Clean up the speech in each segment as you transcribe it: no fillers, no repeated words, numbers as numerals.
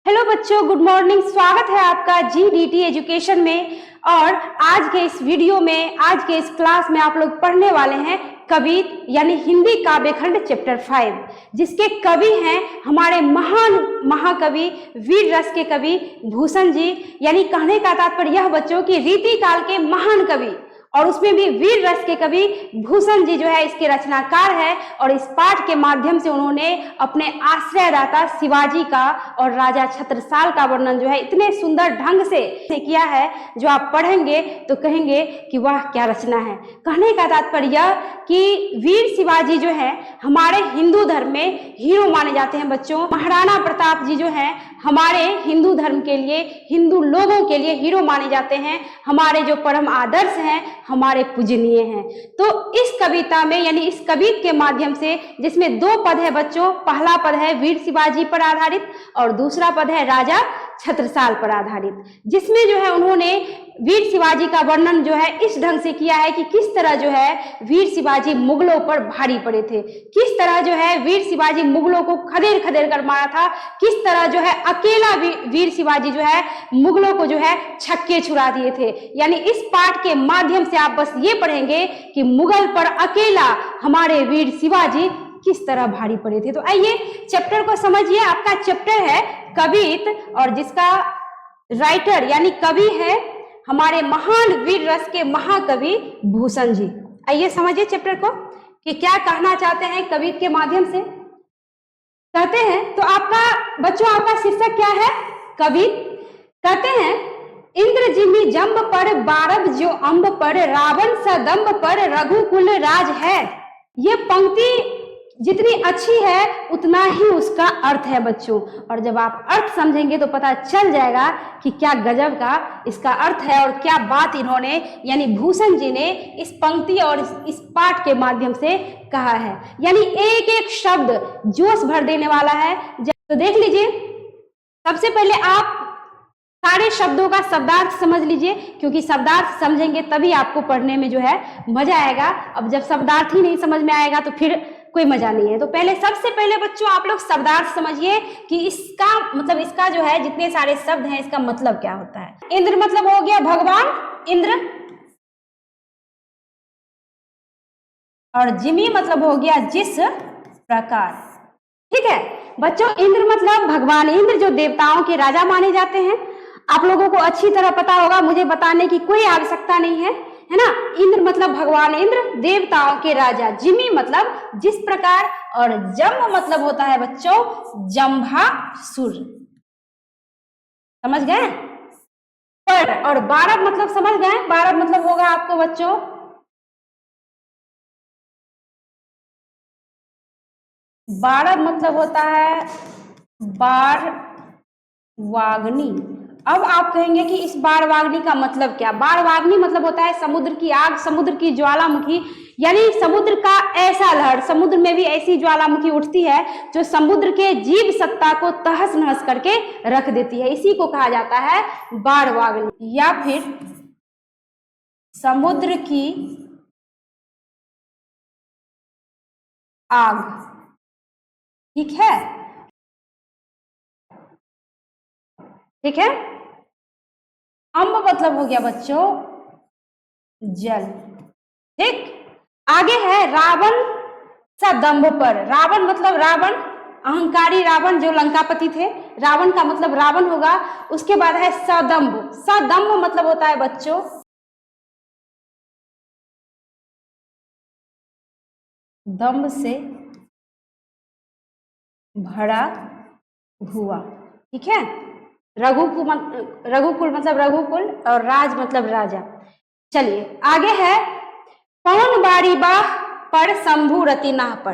Hello बच्चों, good morning. स्वागत है आपका GDT एजुकेशन में। और आज के इस वीडियो में, आज के इस क्लास में आप लोग पढ़ने वाले हैं कवित यानी हिंदी काव्य खंड चैप्टर 5, जिसके कवि हैं हमारे महान महाकवि वीर रस के कवि भूषण जी। यानी कहने का तात्पर्य यह बच्चों की रीति काल के महान कवि, और उसमें भी वीर रस के कवि भूषण जी जो है इसके रचनाकार है। और इस पाठ के माध्यम से उन्होंने अपने आश्रयदाता शिवाजी का और राजा छत्रसाल का वर्णन जो है इतने सुंदर ढंग से किया है, जो आप पढ़ेंगे तो कहेंगे कि वाह क्या रचना है। कहने का तात्पर्य यह कि वीर शिवाजी जो है हमारे हिंदू धर्म में हीरो माने जाते हैं बच्चों। महाराणा प्रताप जी जो है हमारे हिंदू धर्म के लिए, हिंदू लोगों के लिए हीरो माने जाते हैं। हमारे जो परम आदर्श हैं, हमारे पूजनीय हैं। तो इस कविता में यानी इस कविता के माध्यम से, जिसमें दो पद है बच्चों, पहला पद है वीर शिवाजी पर आधारित और दूसरा पद है राजा छत्रसाल पर आधारित, जिसमें जो है उन्होंने वीर शिवाजी का वर्णन जो है इस ढंग से किया है कि किस तरह जो है वीर शिवाजी मुगलों पर भारी पड़े थे, किस तरह जो है वीर शिवाजी मुगलों को खदेड़ खदेड़ कर मारा था, किस तरह जो है अकेला वीर शिवाजी जो है मुगलों को जो है छक्के छुड़ा दिए थे। यानी इस पाठ के माध्यम से आप बस ये पढ़ेंगे कि मुगल पर अकेला हमारे वीर शिवाजी किस तरह भारी पड़े थे। तो आइए चैप्टर को समझिए। आपका चैप्टर है कवित और जिसका राइटर यानी कवि है हमारे महान वीर रस के महाकवि भूषण जी। आइए समझिए चैप्टर को कि क्या कहना चाहते हैं कवित के माध्यम से। कहते हैं तो आपका बच्चों आपका शीर्षक क्या है? कवित। कहते हैं इंद्र जिमि जम्ब पर बारब जो अम्ब पर रावण सदम्ब पर रघुकुल राज है। ये पंक्ति जितनी अच्छी है उतना ही उसका अर्थ है बच्चों। और जब आप अर्थ समझेंगे तो पता चल जाएगा कि क्या गजब का इसका अर्थ है और क्या बात इन्होंने यानी भूषण जी ने इस पंक्ति और इस पाठ के माध्यम से कहा है। यानी एक एक शब्द जोश भर देने वाला है। तो देख लीजिए, सबसे पहले आप सारे शब्दों का शब्दार्थ समझ लीजिए, क्योंकि शब्दार्थ समझेंगे तभी आपको पढ़ने में जो है मजा आएगा। अब जब शब्दार्थ ही नहीं समझ में आएगा तो फिर कोई मजा नहीं है। तो पहले सबसे पहले बच्चों आप लोग शब्दार्थ समझिए कि इसका मतलब, इसका जो है जितने सारे शब्द हैं इसका मतलब क्या होता है। इंद्र मतलब हो गया भगवान इंद्र, और जिमी मतलब हो गया जिस प्रकार। ठीक है बच्चों, इंद्र मतलब भगवान इंद्र जो देवताओं के राजा माने जाते हैं। आप लोगों को अच्छी तरह पता होगा, मुझे बताने की कोई आवश्यकता नहीं है, है ना। इंद्र मतलब भगवान इंद्र, देवताओं के राजा। जिमी मतलब जिस प्रकार, और जम्ब मतलब होता है बच्चों जम्भासुर। समझ गए? पर और बारब मतलब समझ गए? बारब मतलब होगा आपको बच्चों बारब मतलब होता है बार वाग्नि। अब आप कहेंगे कि इस बाणवाग्नि का मतलब क्या? बाणवाग्नि मतलब होता है समुद्र की आग, समुद्र की ज्वालामुखी। यानी समुद्र का ऐसा लहर, समुद्र में भी ऐसी ज्वालामुखी उठती है जो समुद्र के जीव सत्ता को तहस नहस करके रख देती है। इसी को कहा जाता है बाणवाग्नि या फिर समुद्र की आग। ठीक है, ठीक है। अम्ब मतलब हो गया बच्चों जल। ठीक, आगे है रावण सदम्भ पर। रावण मतलब रावण, अहंकारी रावण जो लंकापति थे, रावण का मतलब रावण होगा। उसके बाद है सदम्भ। सदम्भ मतलब होता है बच्चों दम्भ से भरा हुआ। ठीक है, रघुकुल मतलब रघुकुल, और राज मतलब राजा। चलिए आगे है पवन बारी बाह पर शंभु रतिनाह पर।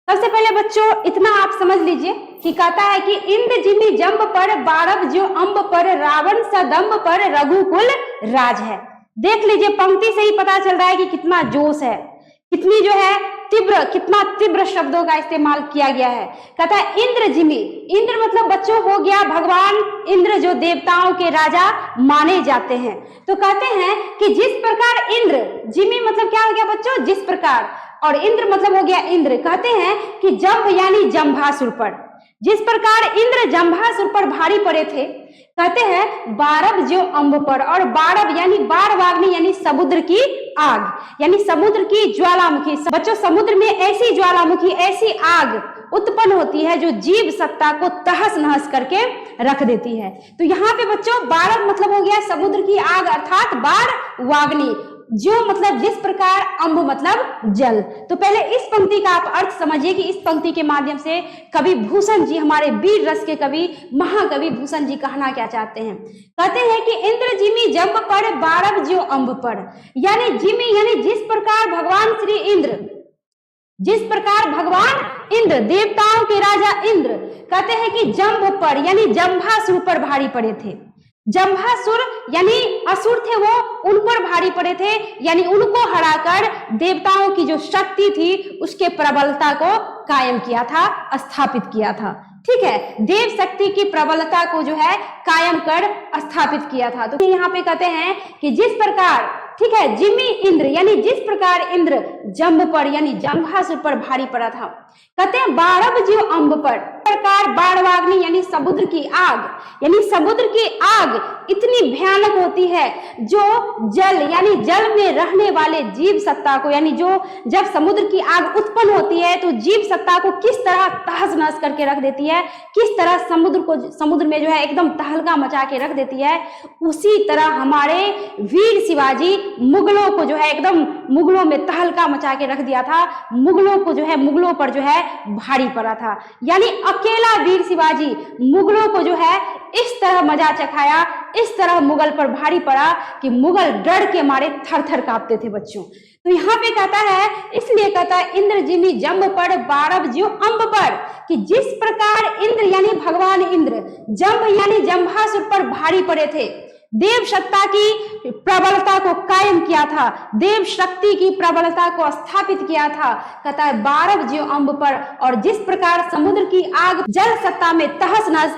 सबसे पहले बच्चों इतना आप समझ लीजिए कि कहता है कि इंद्र जिमि जम्ब पर बारब जो अम्ब पर रावण सदम्ब पर रघुकुल राज है। देख लीजिए पंक्ति से ही पता चल रहा है कि कितना जोश है, कितनी जो है तीव्र, कितना तीव्र शब्दों का इस्तेमाल किया गया है। कहता है इंद्र जिमि। इंद्र मतलब बच्चों हो गया भगवान इंद्र जो देवताओं के राजा माने जाते हैं। तो कहते हैं कि जिस प्रकार इंद्र, जिमि मतलब क्या हो गया बच्चों जिस प्रकार, और इंद्र मतलब हो गया इंद्र। कहते हैं कि जम्भ यानी जम्भासुर पर, जिस प्रकार इंद्र जंभासुर पर भारी पड़े थे, कहते हैं बारब जो अम्ब पर, और बारब यानी बारवाग्नि यानी समुद्र की आग, यानी समुद्र की ज्वालामुखी। बच्चों, समुद्र में ऐसी ज्वालामुखी, ऐसी आग उत्पन्न होती है जो जीव सत्ता को तहस नहस करके रख देती है। तो यहाँ पे बच्चों बारब मतलब हो गया समुद्र की आग, अर्थात बारवाग्नि। जो मतलब जिस प्रकार, अम्ब मतलब जल। तो पहले इस पंक्ति का आप अर्थ समझिए कि इस पंक्ति के माध्यम से कवि भूषण जी, हमारे वीर रस के कवि महाकवि भूषण जी कहना क्या चाहते हैं। कहते हैं कि इंद्र जिमी जंब पर, बारब जो अम्ब पर, यानी जिमी यानी जिस प्रकार भगवान श्री इंद्र, जिस प्रकार भगवान इंद्र, देवताओं के राजा इंद्र, कहते हैं कि जंब पर यानी जंभासुर पर भारी पड़े थे। जंभासुर यानी असुर थे, वो उन पर भारी पड़े थे, यानी उनको हराकर देवताओं की जो शक्ति थी उसके प्रबलता को कायम किया था, स्थापित किया था। ठीक है, देव शक्ति की प्रबलता को जो है कायम कर स्थापित किया था। तो यहाँ पे कहते हैं कि जिस प्रकार, ठीक है, जिमी इंद्र यानी जिस प्रकार इंद्र जंब पर यानी जंभासुर पर भारी पड़ा था, कहते हैं बारब जो अम्ब पर, प्रकार बारवाग्नि यानी समुद्र की आग, यानी समुद्र की आग इतनी भयानक होती है जो जल यानी जल में रहने वाले जीव सत्ता को, यानी जो जब समुद्र की आग उत्पन्न होती है तो जीव सत्ता को किस तरह तहस नहस करके रख देती है, किस तरह समुद्र में जो है एकदम तहलका मचा के रख देती है, उसी तरह हमारे वीर शिवाजी मुगलों को जो है एकदम मुगलों में तहलका मचा के रख दिया था। मुगलों को जो है, मुगलों पर जो है भारी पड़ा था, यानी अकेला वीर शिवाजी मुगलों को जो है इस तरह मजा चखाया, इस तरह मुगल पर भारी पड़ा कि मुगल डर के मारे थर थर कांपते थे बच्चों। तो यहाँ पे कहता है, इसलिए कहता है इंद्र जिमी जंब पर, बारब जो अम्ब पर, कि जिस प्रकार इंद्र यानी भगवान इंद्र जंब यानी जंभासुर पर भारी पड़े थे, देव सत्ता की प्रबलता को कायम किया था, देव शक्ति की प्रबलता को स्थापित किया था। कहता है बारब जो अम्ब पर, और जिस प्रकार समुद्र की आग जल सत्ता में तहस नहस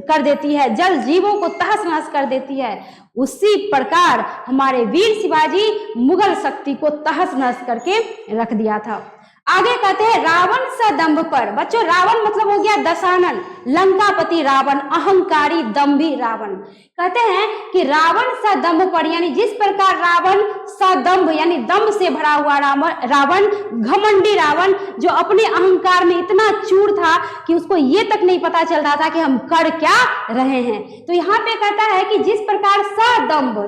कर देती है, जल जीवों को तहस नहस कर देती है, उसी प्रकार हमारे वीर शिवाजी मुगल शक्ति को तहस नहस करके रख दिया था। आगे कहते हैं रावण सा दंभ पर। बच्चों, रावण मतलब हो गया दशानन, लंकापति रावण, अहंकारी दंभी रावण। कहते हैं कि रावण सा दंभ पर, यानी जिस प्रकार रावण सा दंभ यानी दंभ से भरा हुआ रावण, घमंडी रावण, जो अपने अहंकार में इतना चूर था कि उसको ये तक नहीं पता चल रहा था कि हम कर क्या रहे हैं। तो यहाँ पे कहता है कि जिस प्रकार सदंभ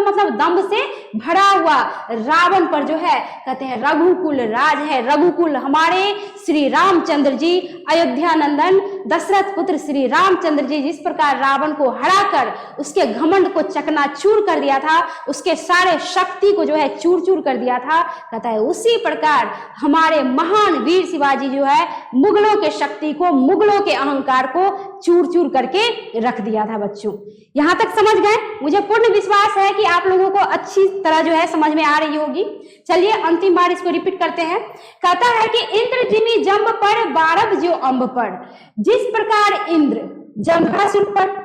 मतलब दंभ से भरा हुआ रावण पर जो है, कहते हैं रघुकुल राज है, रघुकुल हमारे श्री रामचंद्र जी, अयोध्या नंदन दशरथ पुत्र श्री रामचंद्र जी, जिस प्रकार रावण को हराकर उसके घमंड को चकनाचूर कर दिया था, उसके सारे शक्ति को जो है चूर चूर कर दिया था, कहता है उसी प्रकार हमारे महान वीर शिवाजी जो है मुगलों के शक्ति को, मुगलों के अहंकार को चूर चूर करके रख दिया था। बच्चों, यहां तक समझ गए? मुझे पूर्ण विश्वास है कि आप लोगों को अच्छी तरह जो है समझ में आ रही होगी। चलिए अंतिम बार इसको रिपीट करते हैं। कहता है कि इंद्र जिमी जंब पर, बारब जो अम्ब पर, जिस प्रकार इंद्र जंभासुर पर,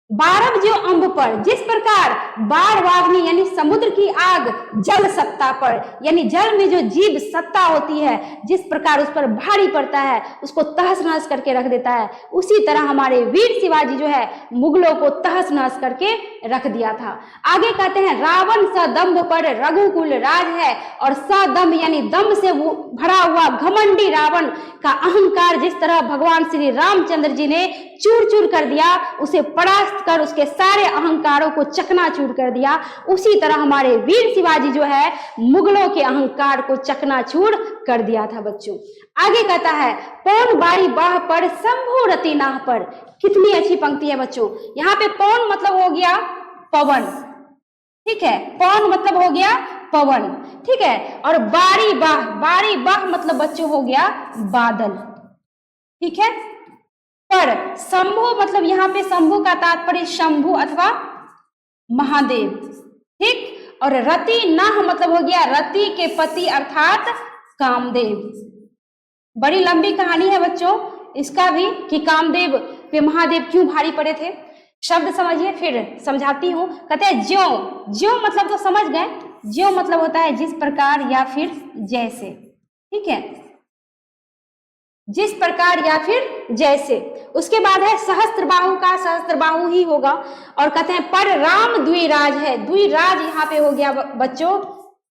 बारब जो अम्ब पर, जिस प्रकार बारवाग्नि यानी समुद्र की आग जल सत्ता पर, यानी जल में जो जीव सत्ता होती है, जिस प्रकार उस पर भारी पड़ता है, उसको तहस नहस करके रख देता है, उसी तरह हमारे वीर शिवाजी जो है मुगलों को तहस नहस करके रख दिया था। आगे कहते हैं रावण सदंभ पर रघुकुल राज है, और सदंभ यानी दम्भ से भरा हुआ घमंडी रावण का अहंकार जिस तरह भगवान श्री रामचंद्र जी ने चूर चूर कर दिया, उसे परास्त कर उसके सारे अहंकारों को चकनाचूर कर दिया, उसी तरह हमारे वीर शिवाजी जो है मुगलों के अहंकार को चकनाचूर कर दिया था। बच्चों, आगे कहता है पौन बारी बाह पर, शंभु रति नाह पर। कितनी अच्छी पंक्ति है बच्चों। यहाँ पे पौन मतलब हो गया पवन, ठीक है, पौन मतलब हो गया पवन, ठीक है, और बारी बाह मतलब बच्चों हो गया बादल, ठीक है। पर शंभु मतलब यहाँ पे शंभु का तात्पर्य शंभु अथवा महादेव, ठीक, और रति नाह मतलब हो गया रति के पति अर्थात कामदेव। बड़ी लंबी कहानी है बच्चों इसका भी कि कामदेव पे महादेव क्यों भारी पड़े थे। शब्द समझिए फिर समझाती हूं। कहते हैं ज्यों मतलब तो समझ गए, ज्यों मतलब होता है जिस प्रकार या फिर जैसे, ठीक है, जिस प्रकार या फिर जैसे। उसके बाद है सहस्त्रबाहु का सहस्त्रबाहु ही होगा। और कहते हैं पर राम द्विराज है, द्विराज यहाँ पे हो गया बच्चों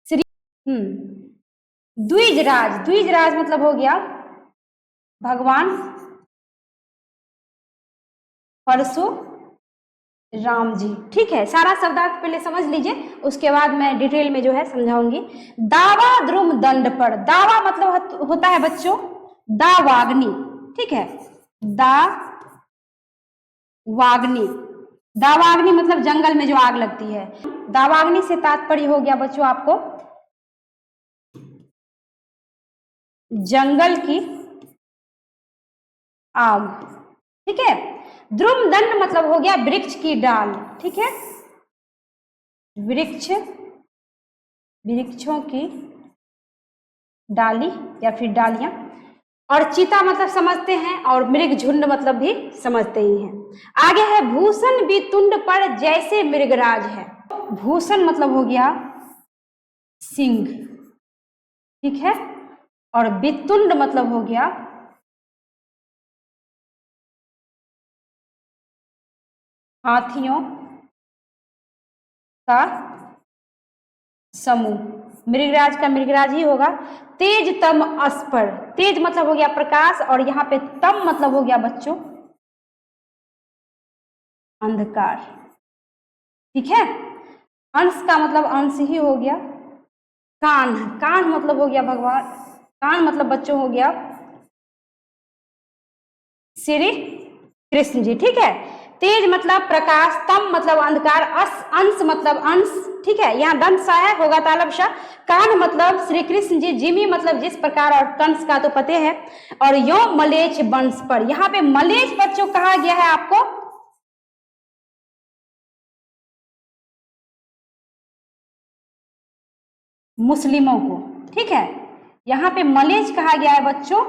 श्री द्विजराज। द्विजराज मतलब हो गया भगवान परशुराम जी। ठीक है, सारा शब्दार्थ पहले समझ लीजिए, उसके बाद मैं डिटेल में जो है समझाऊंगी। दावा द्रुम दंड पर, दावा मतलब होता है बच्चों दावाग्नि। ठीक है, दावाग्नि, दावाग्नि मतलब जंगल में जो आग लगती है। दावाग्नि से तात्पर्य हो गया बच्चों आपको जंगल की आग। ठीक है, द्रुम दंड मतलब हो गया वृक्ष की डाल। ठीक है, वृक्षों की डाली या फिर डालियां। और चीता मतलब समझते हैं, और मृग झुंड मतलब भी समझते ही हैं। आगे है भूषण वितुंड पर जैसे मृगराज है। भूषण मतलब हो गया सिंह। ठीक है, और वितुंड मतलब हो गया हाथियों का समूह। मृगराज का मृगराज ही होगा। तेज तम अस्पर, तेज मतलब हो गया प्रकाश, और यहाँ पे तम मतलब हो गया बच्चों अंधकार। ठीक है, अंश का मतलब अंश ही हो गया कान। कान मतलब हो गया भगवान, कान मतलब बच्चों हो गया श्री कृष्ण जी। ठीक है, तेज मतलब प्रकाश, तम मतलब अंधकार, अंश मतलब अंश। ठीक है, यहाँ दंत सा है, होगा तालब शाह। कान मतलब श्री कृष्ण जी, जिमी मतलब जिस प्रकार, और कंस का तो पते है। और यो मलेच्छ वंश पर, यहाँ पे मलेच्छ बच्चों कहा गया है आपको मुस्लिमों को। ठीक है, यहाँ पे मलेच्छ कहा गया है बच्चों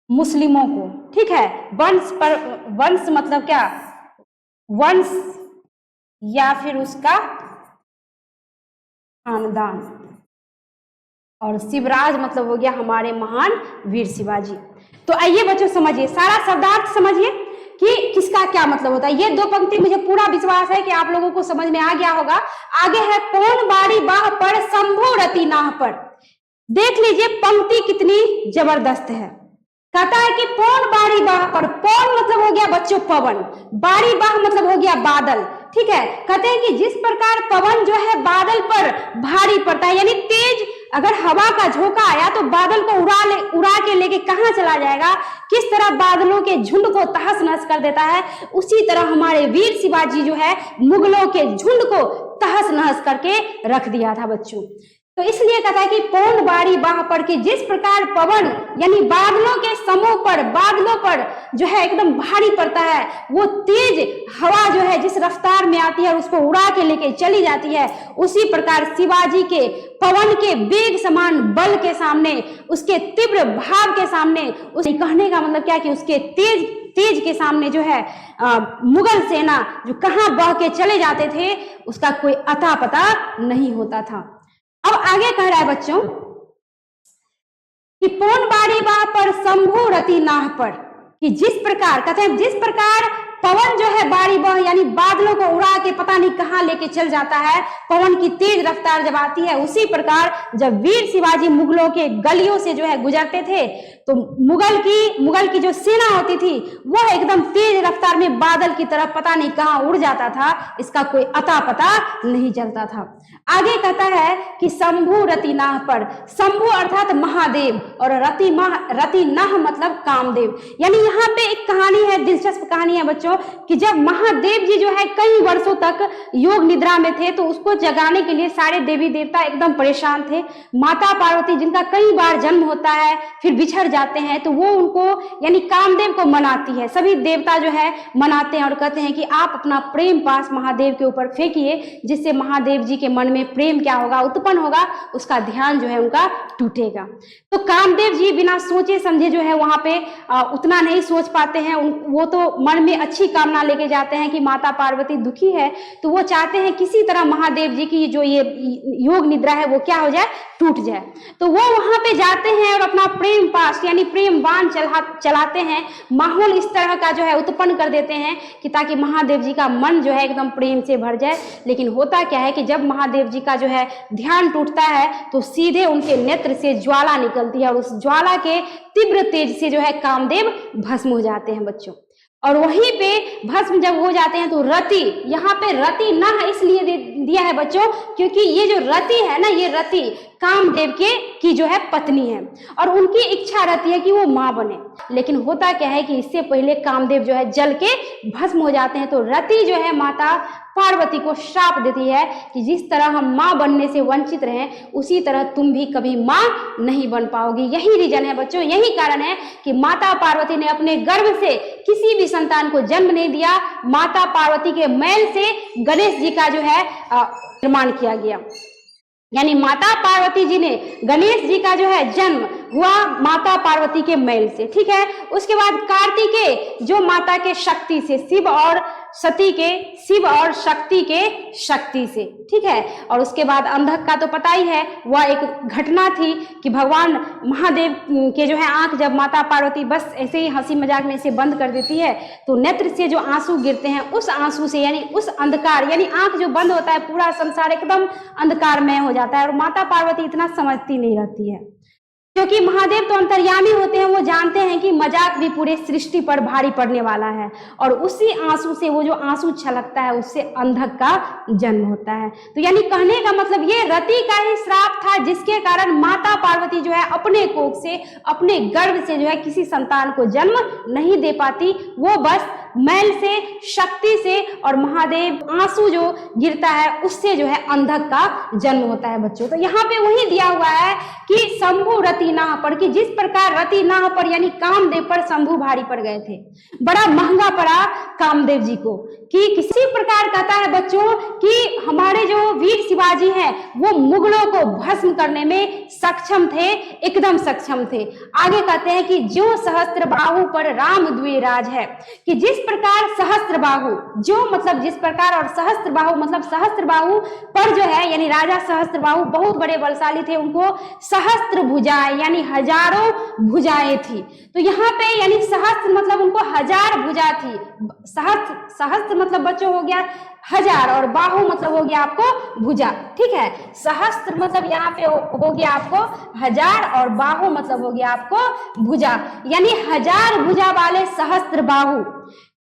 मुस्लिमों को। ठीक है, वंश पर, वंश मतलब क्या, वंश या फिर उसका खानदान। और शिवराज मतलब हो गया हमारे महान वीर शिवाजी। तो आइए बच्चों समझिए, सारा शब्दार्थ समझिए कि किसका क्या मतलब होता है। ये दो पंक्ति मुझे पूरा विश्वास है कि आप लोगों को समझ में आ गया होगा। आगे है पौन बाड़ी बाह पर शंभु रति नाह पर। देख लीजिए पंक्ति कितनी जबरदस्त है। कहता है कि पौन बाड़ी बाह पर, पौन मतलब हो गया बच्चों पवन, बाड़ी बाह मतलब हो गया बादल। ठीक है, कहते हैं कि जिस प्रकार पवन जो है बादल पर भारी पड़ता है, यानी तेज अगर हवा का झोंका आया तो बादल को उड़ा के लेके कहां चला जाएगा, किस तरह बादलों के झुंड को तहस नहस कर देता है, उसी तरह हमारे वीर शिवाजी जो है मुगलों के झुंड को तहस नहस करके रख दिया था बच्चों। तो इसलिए कहता है कि पौन बाड़ी बाह पर की जिस प्रकार पवन यानी बादलों के समूह पर, बादलों पर जो है एकदम भारी पड़ता है, वो तेज हवा जो है जिस रफ्तार में आती है उसको उड़ा के लेके चली जाती है, उसी प्रकार शिवाजी के पवन के वेग समान बल के सामने, उसके तीव्र भाव के सामने, उस कहने का मतलब क्या कि उसके तेज के सामने जो है मुगल सेना जो कहां बह के चले जाते थे उसका कोई अता पता नहीं होता था। अब आगे कह रहा है बच्चों कि पौन बाड़ी बाह पर शंभु रति नाह पर, कि जिस प्रकार कहते हैं जिस प्रकार पवन जो है बाड़ी बाह यानी बादलों को उड़ा के पता नहीं कहां लेके चल जाता है, पवन की तेज रफ्तार जब आती है, उसी प्रकार जब वीर शिवाजी मुगलों के गलियों से जो है गुजरते थे तो मुगल की जो सेना होती थी वह एकदम तेज रफ्तार में बादल की तरफ पता नहीं कहां उड़ जाता था, इसका कोई अता पता नहीं चलता था। आगे कहता है कि शंभु रति नाह पर, शंभु अर्थात महादेव और रति नाह मतलब कामदेव। यानी यहाँ पे एक कहानी है, दिलचस्प कहानी है बच्चों, कि जब महादेव जी जो है कई वर्षों तक योग निद्रा में थे तो उसको जगाने के लिए सारे देवी देवता एकदम परेशान थे। माता पार्वती जिनका कई बार जन्म होता है फिर बिछड़ जाते हैं तो वो उनको यानी कामदेव को मनाती है, सभी देवता जो है मनाते हैं और कहते हैं कि आप अपना प्रेम पास महादेव के ऊपर फेंकिए, जिससे महादेव जी के मन में प्रेम क्या होगा उत्पन्न होगा, उसका ध्यान जो है उनका टूटेगा। तो कामदेव जी बिना सोचे समझे जो है वहां पे उतना नहीं सोच पाते हैं, वो तो मन में अच्छी कामना लेके जाते हैं कि माता पार्वती दुखी है तो वो चाहते हैं किसी तरह महादेव जी की जो ये योग निद्रा है वो क्या हो जाए, टूट जाए। तो वो वहां पे जाते हैं और अपना प्रेम पास धनुष यानी प्रेम बाण चलाते हैं, माहौल इस तरह का जो है उत्पन्न कर देते हैं कि ताकि महादेव जी का मन जो है एकदम प्रेम से भर जाए। लेकिन होता क्या है कि जब महादेव जी का जो है ध्यान टूटता है तो सीधे उनके नेत्र से ज्वाला निकलती है और उस ज्वाला के तीव्र तेज से जो है कामदेव भस्म हो जाते हैं बच्चों। और वहीं पे भस्म जब हो जाते हैं तो रति, यहाँ पे रति ना इसलिए दिया है बच्चों क्योंकि ये जो रति है ना, ये रति कामदेव की जो है पत्नी है और उनकी इच्छा रहती है कि वो माँ बने। लेकिन होता क्या है कि इससे पहले कामदेव जो है जल के भस्म हो जाते हैं। तो रति जो है माता पार्वती को श्राप देती है कि जिस तरह हम माँ बनने से वंचित रहे उसी तरह तुम भी कभी माँ नहीं बन पाओगी। यही रीजन है बच्चों, यही कारण है कि माता पार्वती ने अपने गर्भ से किसी भी संतान को जन्म नहीं दिया। माता पार्वती के मैल से गणेश जी का जो है निर्माण किया गया, यानी माता पार्वती जी ने गणेश जी का जो है जन्म हुआ माता पार्वती के मैल से। ठीक है, उसके बाद कार्तिकेय जो माता के शक्ति से, शिव और शक्ति के शक्ति से। ठीक है, और उसके बाद अंधक का तो पता ही है, वह एक घटना थी कि भगवान महादेव के जो है आंख जब माता पार्वती बस ऐसे ही हंसी मजाक में इसे बंद कर देती है तो नेत्र से जो आंसू गिरते हैं उस आंसू से यानी उस अंधकार, यानी आंख जो बंद होता है पूरा संसार एकदम अंधकारमय हो जाता है। और माता पार्वती इतना समझती नहीं रहती है क्योंकि महादेव तो अंतर्यामी होते हैं, वो जानते हैं कि मजाक भी पूरे सृष्टि पर भारी पड़ने वाला है और उसी आंसू से, वो जो आंसू छलकता है उससे अंधक का जन्म होता है। तो यानी कहने का मतलब ये रति का ही श्राप था जिसके कारण माता पार्वती जो है अपने कोख से, अपने गर्भ से जो है किसी संतान को जन्म नहीं दे पाती। वो बस मैल से, शक्ति से और महादेव आंसू जो गिरता है उससे जो है अंधक का जन्म होता है बच्चों। तो यहाँ पे वही दिया हुआ है कि शंभु रति नाह पर, कि जिस प्रकार रति नाह पर यानी कामदेव पर शंभु भारी पड़ गए थे, बड़ा महंगा पड़ा कामदेव जी को, कि किसी प्रकार कहता है बच्चों कि हमारे जो वीर शिवाजी हैं वो मुगलों को भस्म करने में सक्षम थे, एकदम सक्षम थे। आगे कहते हैं कि जो सहस्त्र बाहु पर राम द्विराज है, कि जिस प्रकार सहस्त्र बाहु, जो मतलब जिस प्रकार और सहस्त्र बाहु मतलब सहस्त्र बाहु पर जो है यानी राजा सहस्त्र बाहु बहुत बड़े बलशाली थे, उनको सहस्त्र भुजाएं यानी हजारों भुजाएं थी। तो यहाँ पे यानी सहस्त्र मतलब उनको हजार भुजा थी। सहस्त्र मतलब बच्चों हो गया हजार और बाहु मतलब हो गया आपको भुजा। ठीक है, सहस्त्र मतलब यहाँ पे हो गया आपको हजार और बाहु मतलब हो गया आपको भुजा, यानी हजार भुजा वाले सहस्त्र बाहु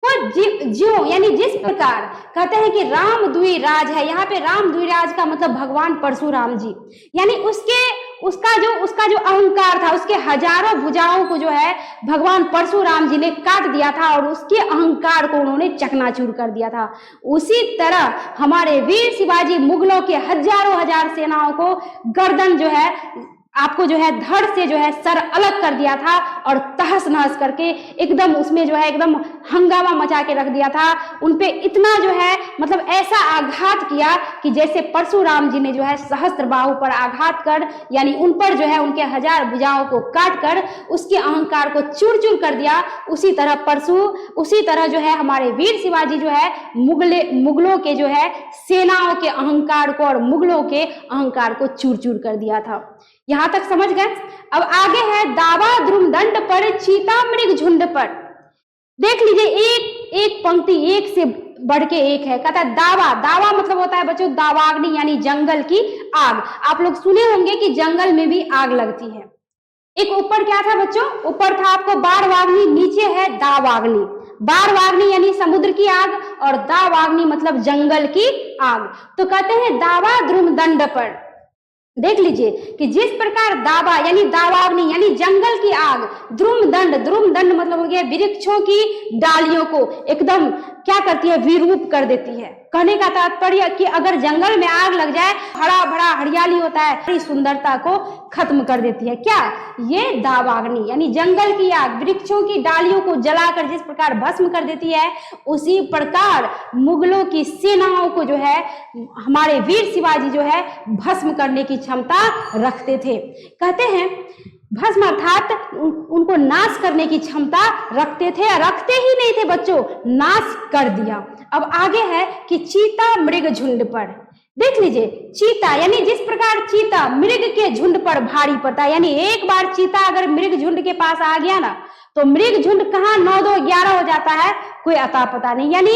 जो यानी जिस प्रकार कहते हैं कि राम द्विराज है, यहाँ पे राम द्विराज का मतलब भगवान परशुराम जी, यानी उसका जो अहंकार था, उसके हजारों भुजाओं को जो है भगवान परशुराम जी ने काट दिया था और उसके अहंकार को उन्होंने चकनाचूर कर दिया था। उसी तरह हमारे वीर शिवाजी मुगलों के हजारों हजार सेनाओं को गर्दन जो है आपको जो है धड़ से जो है सर अलग कर दिया था और तहस नहस करके एकदम उसमें जो है एकदम हंगामा मचा के रख दिया था। उनपे इतना जो है मतलब ऐसा आघात किया कि जैसे परशुराम जी ने जो है सहस्त्र बाहु पर आघात कर यानी उन पर जो है उनके हजार भुजाओं को काट कर उसके अहंकार को चूर चूर कर दिया, उसी तरह जो है हमारे वीर शिवाजी जो है मुगलों के जो है सेनाओं के अहंकार को और मुगलों के अहंकार को चूर चूर कर दिया था। यहां तक समझ गए। अब आगे है दावा द्रुम दंड पर चीता मृग झुंड पर। देख लीजिए एक पंक्ति एक से बढ़ के एक है। कहता है दावा मतलब होता है बच्चों दावाग्नि यानी जंगल की आग। आप लोग सुने होंगे कि जंगल में भी आग लगती है। एक ऊपर क्या था बच्चों, ऊपर था आपको बारवाग्नि, नीचे है दावाग्नि। बारवाग्नि यानी समुद्र की आग और दावाग्नि मतलब जंगल की आग। तो कहते हैं दावा द्रुम दंड पर, देख लीजिए कि जिस प्रकार दावा यानी दावाग्नि यानी जंगल की आग, द्रुम दंड मतलब हो गया वृक्षों की डालियों को एकदम क्या करती है, विरूप कर देती है। कहने का तात्पर्य कि अगर जंगल में आग लग जाए, हरा भरा हरियाली होता है, हरी सुंदरता को खत्म कर देती है। क्या ये दावाग्नि यानी जंगल की आग वृक्षों की डालियों को जलाकर जिस प्रकार भस्म कर देती है, उसी प्रकार मुगलों की सेनाओं को जो है हमारे वीर शिवाजी जो है भस्म करने की क्षमता रखते थे। कहते हैं भस्म अर्थात उनको नाश करने की क्षमता रखते थे, रखते ही नहीं थे बच्चों, नाश कर दिया। अब आगे है कि चीता मृग झुंड पर। देख लीजिए, चीता यानी जिस प्रकार चीता मृग के झुंड पर भारी पड़ता है, यानी एक बार चीता अगर मृग झुंड के पास आ गया ना तो मृग झुंड कहाँ 9 2 11 हो जाता है, कोई अता पता नहीं। यानी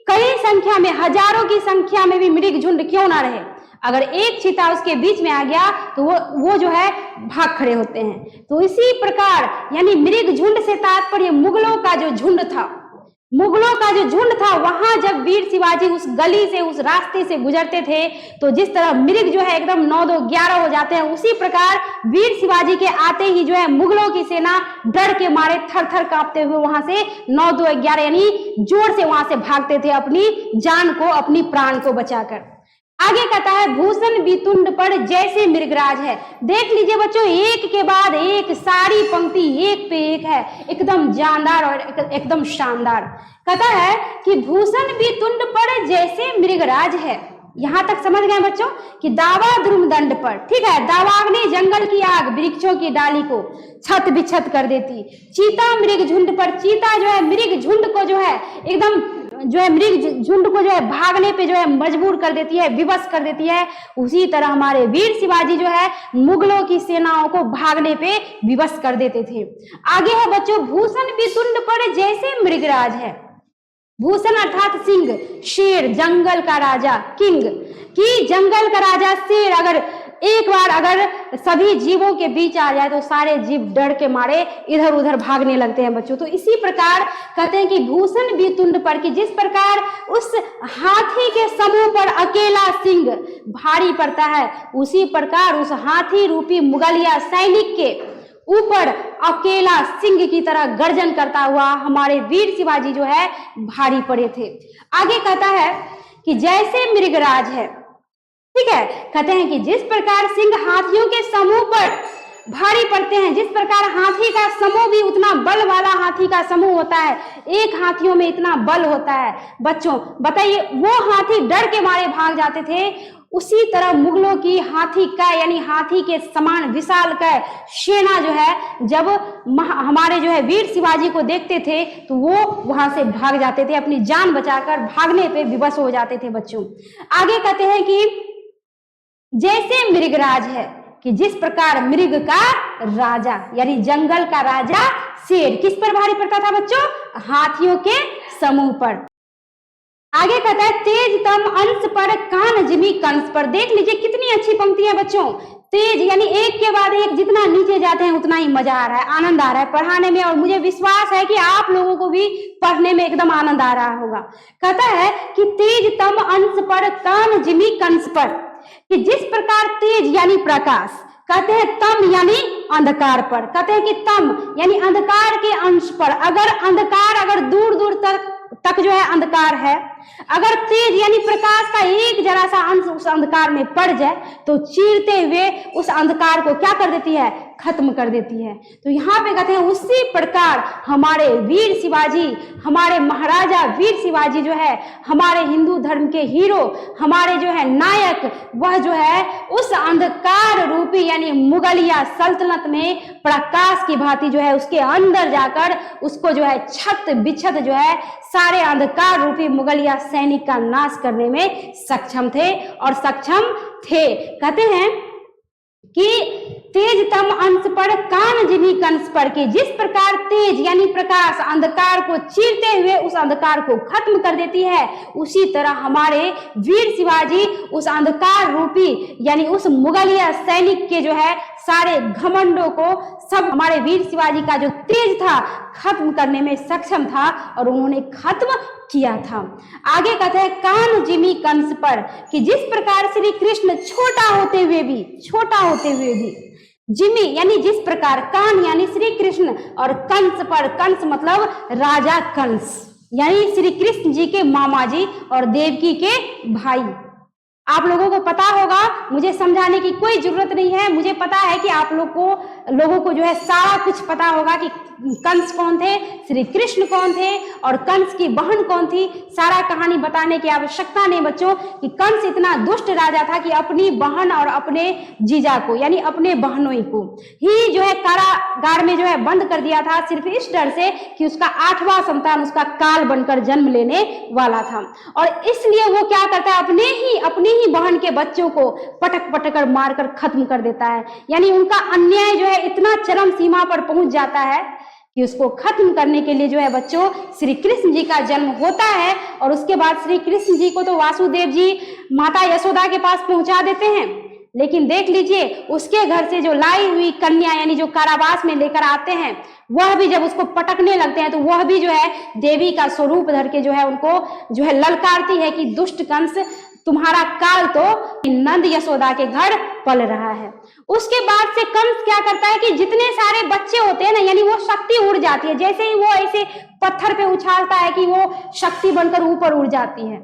कई संख्या में, हजारों की संख्या में भी मृग झुंड क्यों ना रहे, अगर एक चीता उसके बीच में आ गया तो वो जो है भाग खड़े होते हैं। तो इसी प्रकार यानी मृग झुंड से तात्पर्य मुगलों का जो झुंड था, मुगलों का जो झुंड था, वहां जब वीर शिवाजी उस गली से, उस रास्ते से गुजरते थे तो जिस तरह मृग जो है एकदम 9 2 11 हो जाते हैं, उसी प्रकार वीर शिवाजी के आते ही जो है मुगलों की सेना डर के मारे थर थर कांपते हुए वहां से 9 2 11 यानी जोर से वहां से भागते थे, अपनी जान को, अपनी प्राण को बचाकर। आगे कहता है भूषण वितुंड पर जैसे मृगराज है। देख लीजिए बच्चों, एक के बाद एक सारी पंक्ति एक पे एक है, एकदम जानदार और एकदम शानदार। कहता है कि भूषण वितुंड पर जैसे मृगराज है। यहां तक समझ गए बच्चों कि दावा द्रुमदंड पर, ठीक है, दावाग्नि जंगल की आग वृक्षों की डाली को छत बिछत कर देती। चीता मृग झुंड पर, चीता जो है मृग झुंड को जो है एकदम जो है मृग झुंड को जो है भागने पे जो है मजबूर कर देती है, विवश कर देती है। उसी तरह हमारे वीर शिवाजी जो है मुगलों की सेनाओं को भागने पे विवश कर देते थे। आगे है बच्चों, भूषण वितुंड पर जैसे मृगराज है। भूषण अर्थात सिंह, शेर, जंगल का राजा, किंग, कि जंगल का राजा शेर अगर एक बार अगर सभी जीवों के बीच आ जाए तो सारे जीव डर के मारे इधर उधर भागने लगते हैं बच्चों। तो इसी प्रकार कहते हैं कि भूषण वितुंड पर, कि जिस प्रकार उस हाथी के समूह पर अकेला सिंह भारी पड़ता है, उसी प्रकार उस हाथी रूपी मुगलिया सैनिक के ऊपर अकेला सिंह की तरह गर्जन करता हुआ हमारे वीर शिवाजी जो है भारी पड़े थे। आगे कहता है कि जैसे मृगराज है, ठीक है, कहते हैं कि जिस प्रकार सिंह हाथियों के समूह पर भारी पड़ते हैं, जिस प्रकार हाथी का समूह भी उतना बल वाला हाथी का समूह होता है, एक हाथियों में इतना बल होता है बच्चों, बताइए वो हाथी डर के मारे भाग जाते थे, उसी तरह मुगलों की हाथी का यानी हाथी के समान विशाल का सेना जो है जब हमारे जो है वीर शिवाजी को देखते थे तो वो वहां से भाग जाते थे, अपनी जान बचाकर भागने पे विवश हो जाते थे बच्चों। आगे कहते हैं कि जैसे मृगराज है, कि जिस प्रकार मृग का राजा यानी जंगल का राजा शेर किस पर भारी पड़ता था बच्चों, हाथियों के समूह पर। आगे कहता है तेज तम अंश पर कान जिमी कंस पर। देख लीजिए कितनी अच्छी पंक्ति है बच्चों, तेज यानी एक के बाद एक जितना नीचे जाते हैं उतना ही मजा आ रहा है, आनंद आ रहा है पढ़ाने में, और मुझे विश्वास है कि आप लोगों को भी पढ़ने में एकदम आनंद आ रहा होगा। कहता है कि तेज तम अंश पर कान जिमी कंस पर, कि जिस प्रकार तेज यानी प्रकाश, कहते हैं तम यानी अंधकार पर, कहते हैं कि तम यानी अंधकार के अंश पर, अगर अंधकार अगर दूर दूर तक जो है अंधकार है, अगर तेज यानी प्रकाश का एक जरा सा अंश उस अंधकार में पड़ जाए तो चीरते हुए उस अंधकार को क्या कर देती है, खत्म कर देती है। तो यहाँ पे कहते हैं उसी प्रकार हमारे वीर शिवाजी, हमारे महाराजा वीर शिवाजी जो है हमारे हिंदू धर्म के हीरो, हमारे जो है नायक, वह जो है उस अंधकार रूपी यानी मुगलिया सल्तनत में प्रकाश की भांति जो है उसके अंदर जाकर उसको जो है छत बिछत जो है सारे अंधकार रूपी मुगलिया सैनिक का नाश करने में सक्षम थे और सक्षम थे। कहते हैं कि तेज तम अंश पर कान जिमी कंस पर, के जिस प्रकार तेज यानी प्रकाश अंधकार को चीरते हुए उस अंधकार को खत्म कर देती है, उसी तरह हमारे वीर शिवाजी उस अंधकार रूपी यानी उस मुगलिया सैनिक के जो है सारे घमंडों को, सब हमारे वीर शिवाजी का जो तेज था खत्म करने में सक्षम था और उन्होंने खत्म किया था। आगे कहते हैं कान जिमी कंस पर, कि जिस प्रकार श्री कृष्ण छोटा होते हुए भी जिमी यानी जिस प्रकार, कान यानी श्री कृष्ण और कंस पर, कंस मतलब राजा कंस यानी श्री कृष्ण जी के मामा जी और देवकी के भाई। आप लोगों को पता होगा, मुझे समझाने की कोई जरूरत नहीं है, मुझे पता है कि आप लोगों को जो है सारा कुछ पता होगा कि कंस कौन थे, श्री कृष्ण कौन थे और कंस की बहन कौन थी। सारा कहानी बताने की आवश्यकता नहीं बच्चों, कि कंस इतना दुष्ट राजा था कि अपनी बहन और अपने जीजा को यानी अपने बहनों को ही जो है कारागार में जो है बंद कर दिया था, सिर्फ इस डर से कि उसका 8वां संतान उसका काल बनकर जन्म लेने वाला था। और इसलिए वो क्या करता है, अपने ही ही बहन के बच्चों को पटक पटक कर मारकर खत्म कर देता है। यानी उनका अन्याय जो है इतना चरम सीमा पर पहुंच जाता है कि उसको खत्म करने के लिए जो है बच्चों श्री कृष्ण जी का जन्म होता है। और उसके बाद श्री कृष्ण जी को तो वासुदेव जी माता यशोदा के पास पहुंचा देते हैं, लेकिन देख लीजिए उसके घर से जो लाई हुई कन्या यानी जो कारावास में लेकर आते हैं, वह भी जब उसको पटकने लगते हैं तो वह भी जो है देवी का स्वरूप धर के जो है उनको जो है ललकारती है कि दुष्ट कंस, तुम्हारा काल तो नंद यशोदा के घर पल रहा है। उसके बाद से कंस क्या करता है कि जितने सारे बच्चे होते हैं ना, यानी वो शक्ति उड़ जाती है। जैसे ही वो ऐसे पत्थर पे उछालता है कि वो शक्ति बनकर ऊपर उड़ जाती है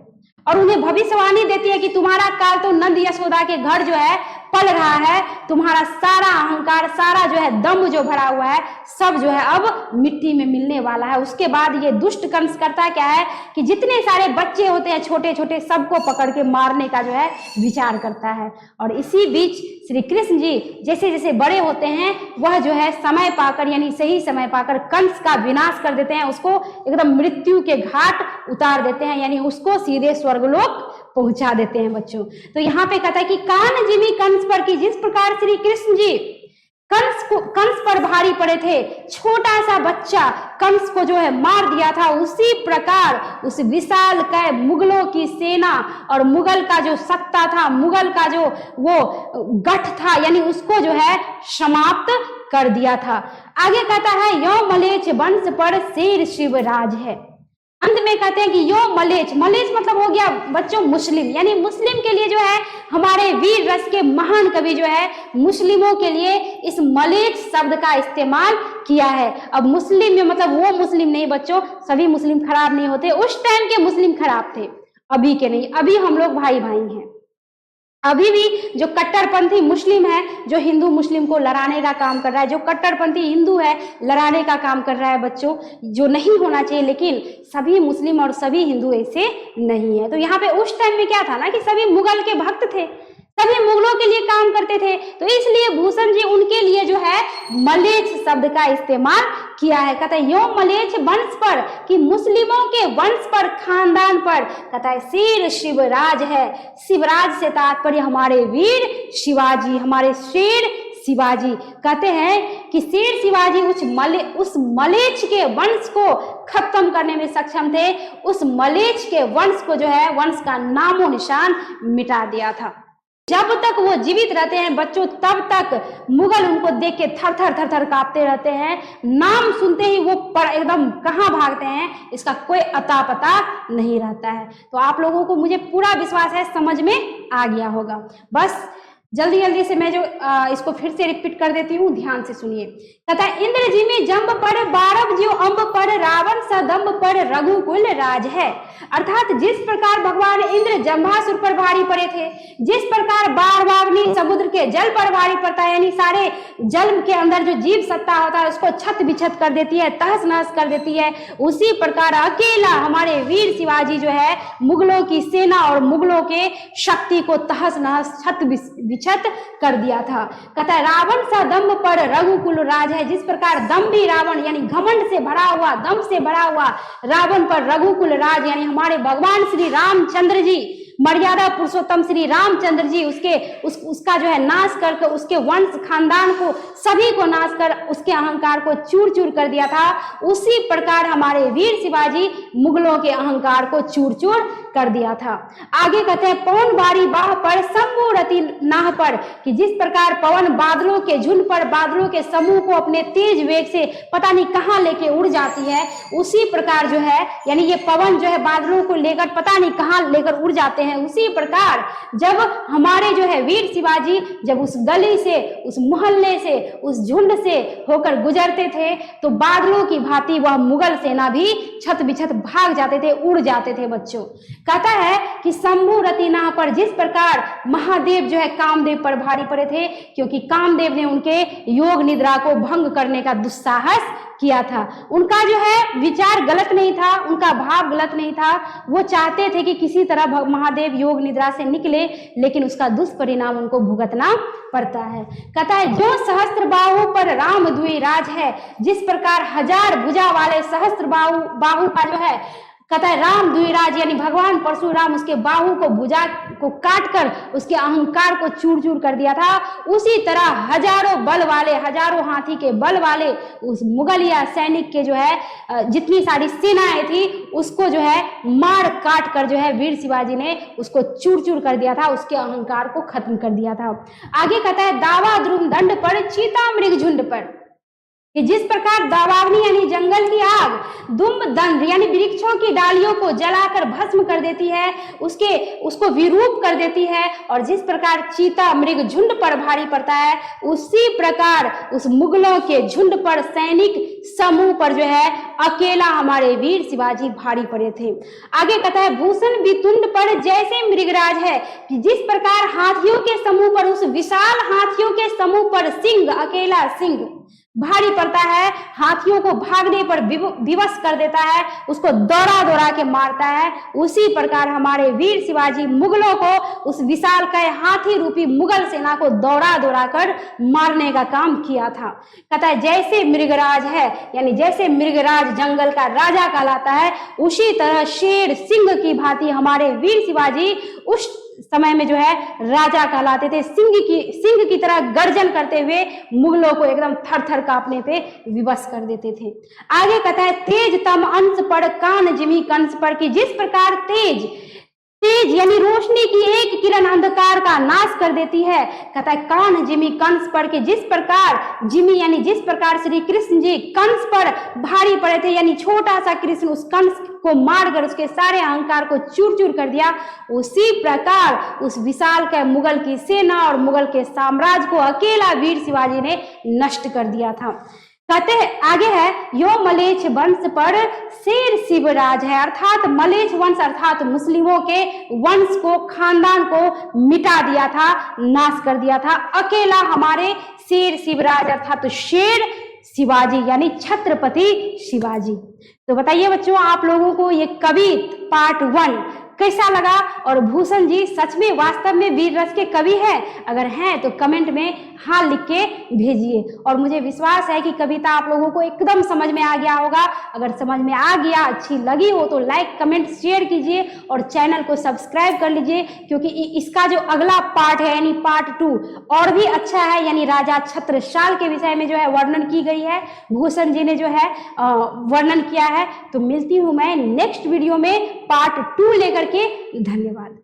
और उन्हें भविष्यवाणी देती है कि तुम्हारा काल तो नंद यशोदा के घर जो है पल रहा है, तुम्हारा सारा अहंकार, सारा जो है दम जो भरा हुआ है, सब जो है अब मिट्टी में मिलने वाला है। उसके बाद ये दुष्ट कंस करता क्या है कि जितने सारे बच्चे होते हैं छोटे छोटे, सबको पकड़ के मारने का जो है विचार करता है। और इसी बीच श्री कृष्ण जी जैसे जैसे बड़े होते हैं वह जो है समय पाकर यानी सही समय पाकर कंस का विनाश कर देते हैं, उसको एकदम मृत्यु के घाट उतार देते हैं, यानी उसको सीधे स्वर्गलोक पहुंचा देते हैं बच्चों। तो यहाँ पे कहता है कि कान जिमी कंस पर, कि जिस प्रकार श्री कृष्ण जी कंस पर भारी पड़े थे, छोटा सा बच्चा कंस को जो है मार दिया था, उसी प्रकार उस विशाल काय मुगलों की सेना और मुगल का जो सत्ता था, मुगल का जो वो गठ था, यानी उसको जो है समाप्त कर दिया था। आगे कहता है यो मलेच्छ वंश पर शेर शिवराज है। अंत में कहते हैं कि यो मलेच्छ, मलेच्छ मतलब हो गया बच्चों मुस्लिम, यानी मुस्लिम के लिए जो है हमारे वीर रस के महान कवि जो है मुस्लिमों के लिए इस मलेच्छ शब्द का इस्तेमाल किया है। अब मुस्लिम में मतलब वो मुस्लिम नहीं बच्चों, सभी मुस्लिम खराब नहीं होते, उस टाइम के मुस्लिम खराब थे, अभी के नहीं। अभी हम लोग भाई भाई हैं। अभी भी जो कट्टरपंथी मुस्लिम है जो हिंदू मुस्लिम को लड़ाने का काम कर रहा है, जो कट्टरपंथी हिंदू है लड़ाने का काम कर रहा है बच्चों, जो नहीं होना चाहिए। लेकिन सभी मुस्लिम और सभी हिंदू ऐसे नहीं है। तो यहाँ पे उस टाइम में क्या था ना कि सभी मुगल के भक्त थे, सभी मुगलों के लिए काम करते थे, तो इसलिए भूषण जी उनके लिए जो है मलेच्छ शब्द का इस्तेमाल किया है। कहता है यो मलेच्छ वंश पर, कि मुस्लिमों के वंश पर, खानदान पर, कहता है शेर शिवराज है। शिवराज से तात्पर्य हमारे वीर शिवाजी, हमारे शेर शिवाजी। कहते हैं कि शेर शिवाजी उस मलेच्छ के वंश को खत्म करने में सक्षम थे, उस मलेच्छ के वंश को जो है वंश का नामो निशान मिटा दिया था। जब तक वो जीवित रहते हैं बच्चों, तब तक मुगल उनको देख के थर थर कांपते रहते हैं। नाम सुनते ही वो एकदम कहाँ भागते हैं, इसका कोई अता पता नहीं रहता है। तो आप लोगों को मुझे पूरा विश्वास है समझ में आ गया होगा। बस जल्दी जल्दी से मैं जो इसको फिर से रिपीट कर देती हूँ, ध्यान से सुनिए। कहता है इंद्र जी में जम्ब पर बारब जो अम्ब पर, रावण सदम्ब पर रघुकुल राज है। अर्थात जिस प्रकार भगवान इंद्र जम्भासुर पर भारी पड़े थे, जिस प्रकार बारवाग्नि समुद्र के जल पर भारी पड़ता है, यानी सारे जल के अंदर जो जीव सत्ता होता है उसको छत बिछत कर देती है, तहस नहस कर देती है, उसी प्रकार अकेला हमारे वीर शिवाजी जो है मुगलों की सेना और मुगलों के शक्ति को तहस नहस छत बिछत कर दिया था। कहता है रावण सा दम्भ पर रघुकुल राज है। जिस प्रकार दम्भी रावण यानी घमंड से भरा हुआ, दम से भरा हुआ रावण पर रघुकुल राज यानी हमारे भगवान श्री रामचंद्र जी, मर्यादा पुरुषोत्तम श्री रामचंद्र जी उसका जो है नाश करके उसके वंश खानदान को सभी को नाश कर उसके अहंकार को चूर चूर कर दिया था, उसी प्रकार हमारे वीर शिवाजी मुगलों के अहंकार को चूर चूर कर दिया था। आगे कहते हैं पवन बारी बाह पर शंभु रति नाह पर, कि जिस प्रकार पवन बादलों के झुंड पर, बादलों के समूह को अपने तेज वेग से पता नहीं कहां लेके उड़ जाती है, उसी प्रकार जो है यानी ये पवन जो है बादलों को लेकर पता नहीं कहां लेकर उड़ जाते हैं, उसी प्रकार जब हमारे जो है वीर शिवाजी जब उस गली से, उस मोहल्ले से, उस झुंड से होकर गुजरते थे तो बादलों की भांति वह मुगल सेना भी छत बिछत भाग जाते थे, उड़ जाते थे बच्चों। कहता है कि शंभु रतिना पर, जिस प्रकार महादेव जो है कामदेव पर भारी पड़े थे, क्योंकि कामदेव ने उनके योग निद्रा को भंग करने का दुस्साहस किया था। उनका जो है विचार गलत नहीं था, उनका भाव गलत नहीं था, वो चाहते थे कि किसी तरह महादेव योग निद्रा से निकले, लेकिन उसका दुष्परिणाम उनको भुगतना पड़ता है। कहता है जो सहस्त्र बाहु पर राम द्विराज है, जिस प्रकार हजार भुजा वाले सहस्त्र बाहु का जो है कहता है राम द्विराज यानी भगवान परशुराम उसके बाहु को भुजा को काटकर उसके अहंकार को चूर चूर कर दिया था। उसी तरह हजारों बल वाले, हजारों हाथी के बल वाले उस मुगलिया सैनिक के जो है जितनी सारी सेनाएं थी उसको जो है मार काट कर जो है वीर शिवाजी ने उसको चूर चूर कर दिया था, उसके अहंकार को खत्म कर दिया था। आगे कहता है दावा द्रुम दंड पर चीता मृग झुंड पर, कि जिस प्रकार दावाग्नि यानी जंगल की आग दुम्ब दंड यानी वृक्षों की डालियों को जलाकर भस्म कर देती है, उसको विरूप कर देती है, और जिस प्रकार चीता मृग झुंड पर भारी पड़ता है उसी प्रकार उस मुगलों के झुंड पर, सैनिक समूह पर जो है अकेला हमारे वीर शिवाजी भारी पड़े थे। आगे कहता है भूषण वितुंड पर जैसे मृगराज है, कि जिस प्रकार हाथियों के समूह पर, उस विशाल हाथियों के समूह पर सिंह, अकेला सिंह भारी पड़ता है, हाथियों को भागने पर विवश कर देता है, उसको दौड़ा दौड़ा के मारता है, उसी प्रकार हमारे वीर शिवाजी मुगलों को, उस विशालकाय हाथी रूपी मुगल सेना को दौड़ा दौड़ा कर मारने का काम किया था। कहता है जैसे मृगराज है यानी जैसे मृगराज जंगल का राजा कहलाता है, उसी तरह शेर सिंह की भांति हमारे वीर शिवाजी उस समय में जो है राजा कहलाते थे। सिंह की तरह गर्जन करते हुए मुगलों को एकदम थर थर कांपने पे विवश कर देते थे। आगे कहता है तेज तम अंश पर कान जिमी कंस पर, कि जिस प्रकार तेज यानी रोशनी की एक किरण अंधकार का नाश कर देती है। कहता है कान जिमी कंस पर, कि जिस प्रकार जिमी यानी जिस प्रकार श्री कृष्ण जी कंस पर भारी पड़े थे, यानी छोटा सा कृष्ण उस कंस को मारकर उसके सारे अहंकार को चूर चूर कर दिया, उसी प्रकार उस विशाल के मुगल की सेना और मुगल के साम्राज्य को अकेला वीर शिवाजी ने नष्ट कर दिया था। कहते हैं आगे है यो मलेच्छ वंश पर शेर शिवराज है, अर्थात मलेच्छ वंश अर्थात मुस्लिमों के वंश को, खानदान को मिटा दिया था, नाश कर दिया था अकेला हमारे शेर शिवराज अर्थात शेर शिवाजी यानी छत्रपति शिवाजी। तो बताइए बच्चों आप लोगों को ये कवित पार्ट 1 कैसा लगा, और भूषण जी सच में वास्तव में वीर रस के कवि हैं? अगर हैं तो कमेंट में हाँ लिख के भेजिए, और मुझे विश्वास है कि कविता आप लोगों को एकदम समझ में आ गया होगा। अगर समझ में आ गया, अच्छी लगी हो तो लाइक कमेंट शेयर कीजिए और चैनल को सब्सक्राइब कर लीजिए, क्योंकि इसका जो अगला पार्ट है यानी पार्ट 2 और भी अच्छा है, यानी राजा छत्रसाल के विषय में जो है वर्णन की गई है, भूषण जी ने जो है वर्णन किया है। तो मिलती हूं मैं नेक्स्ट वीडियो में पार्ट 2 लेकर के। धन्यवाद।